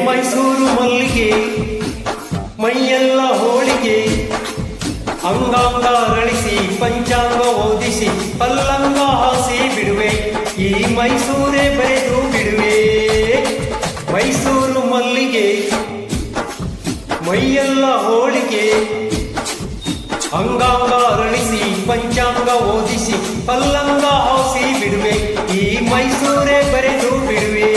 ಮೈಸೂರು ಮಲ್ಲಿಗೆ ಮೈಯೆಲ್ಲ ಹೋಳಿಗೆ ಅಂಗಾಂಗ ಅರಳಿಸಿ ಪಂಚಾಂಗ ಓದಿಸಿ ಪಲ್ಲಂಗ ಹಾಸಿ ಬಿಡುವೆ ಈ ಮೈಸೂರೇ ಬರೆದು ಬಿಡುವೆ ಮೈಸೂರು ಮಲ್ಲಿಗೆ ಮೈಯೆಲ್ಲ ಹೋಳಿಗೆ ಅಂಗಾಂಗ ಅರಳಿಸಿ ಪಂಚಾಂಗ ಓದಿಸಿ ಪಲ್ಲಂಗ ಹಾಸಿ ಬಿಡುವೆ ಈ ಮೈಸೂರೇ ಬರೆದು ಬಿಡುವೆ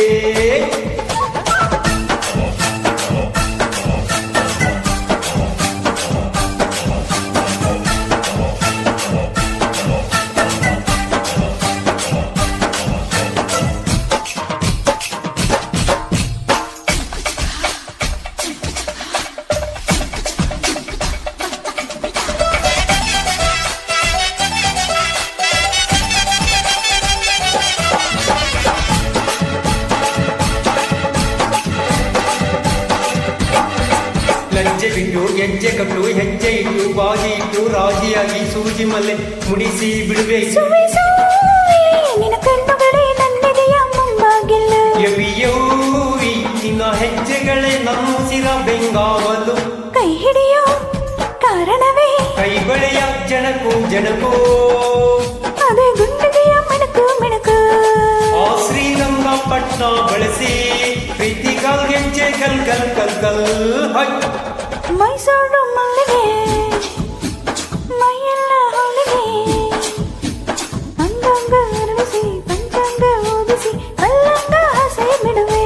ಲಜ್ಜೆ ಬಿಟ್ಟು ಗೆಜ್ಜೆ ಕಟ್ಟು ಹೆಜ್ಜೆ ಇಟ್ಟು ಬಾಗಿ ಇಟ್ಟು ರಾಜಿಯಾಗಿ ಸೂಜಿ ಮಲ್ಲೆ ಮುಡಿಸಿ ಬಿಡುವೆ ನಿನ್ನ ಹೆಜ್ಜೆಗಳೇ ನಮ್ಮುಸಿರ ಬೆಂಗಾವಲು ಕೈ ಹಿಡಿಯೋ ಕಾರಣವೇ ಕೈ ಬಳೆಯ ಜನಕು ಜನಕು ಅದೇ ಗುಂಡಿಗೆಯ ಮಣಕು ಮಣಕು ಆ ಶ್ರೀರಂಗ ಪಟ್ನ ಬಳಸಿ ಪ್ರೀತಿ ಕಲ್ ಗೆಜ್ಜೆ ಕಲ್ ಕಲ್ ಕಲ್ ಕಲ್ ಹೈ ಮೈಸೂರು ಮಲ್ಲಿಗೆ ಮೈಯೆಲ್ಲ ಹೋಳಿಗೆ ಅಂಗಾಂಗ ಅರಳಿಸಿ ಪಂಚಾಂಗ ಓದಿಸಿ ಪಲ್ಲಂಗ ಹಸೆ ಬಿಡುವೆ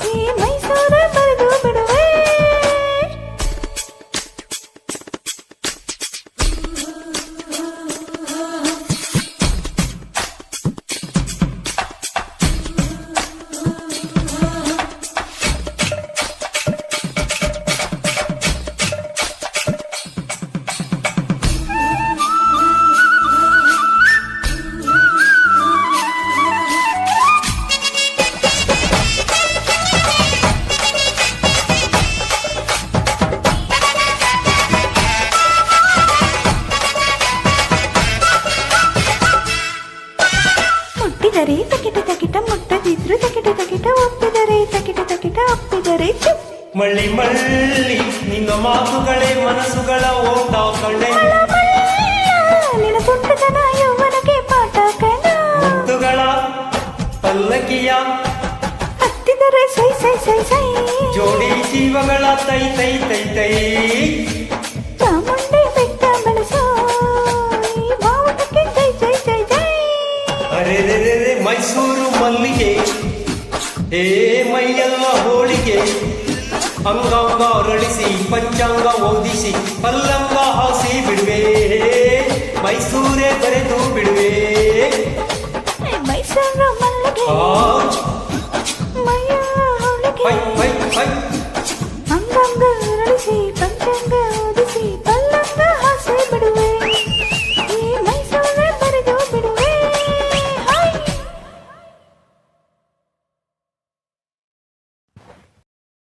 ಈ ಮೈಸೂರೇ ಬರೆದು ಬಿಡುವೆ ಮುಟ್ಟಿದರೆ ತಕಿಟ ತಕಿಟ ಮುಟ್ಟದಿದ್ರು ತಕಿಟ ತಕಿಟ ಒಪ್ಪಿದರೆ ತಕಿಟ ತಕಿಟ ಒಪ್ಪಿದರೆ ಚುಪ್ ಮಳ್ಳಿ ಮಳ್ಳಿ ನಿನ್ನ ಮಾತುಗಳೇ ಮನಸ್ಸುಗಳ ಓಟ ಕಳ್ಳೆ ನಿನ್ನ ತುಂಟತನ ಯೌವನಕ್ಕೆ ಪಾಠ ಕಣ ಮುತ್ತುಗಳ ಪಲ್ಲಕಿಯ ಹತ್ತಿದರೆ ಸೈ ಸೈ ಸೈ ಸೈ ಜೋಡಿ ಜೀವಗಳ ತೈ ತೈ ತೈ ತೈ ಚಾಮುಂಡಿ ಬೆಟ್ಟ ಬಳಸೋ ಈ ಬಾವುಟಕ್ಕೆ ಜೈ ಜೈ ಜೈ ಜೈ ಅರೆ ಮೈಸೂರು ಮಲ್ಲಿಗೆ ಏ ಮೈಯೆಲ್ಲ ಹೋಳಿಗೆ ಅಂಗಾಂಗ ಅರಳಿಸಿ ಪಂಚಾಂಗ ಓದಿಸಿ ಪಲ್ಲಂಗ ಹಾಸಿ ಬಿಡುವೆ ಮೈಸೂರೇ ಬರೆದು ಬಿಡುವೆ ಮೈಸೂರು ಮಲ್ಲಿಗೆ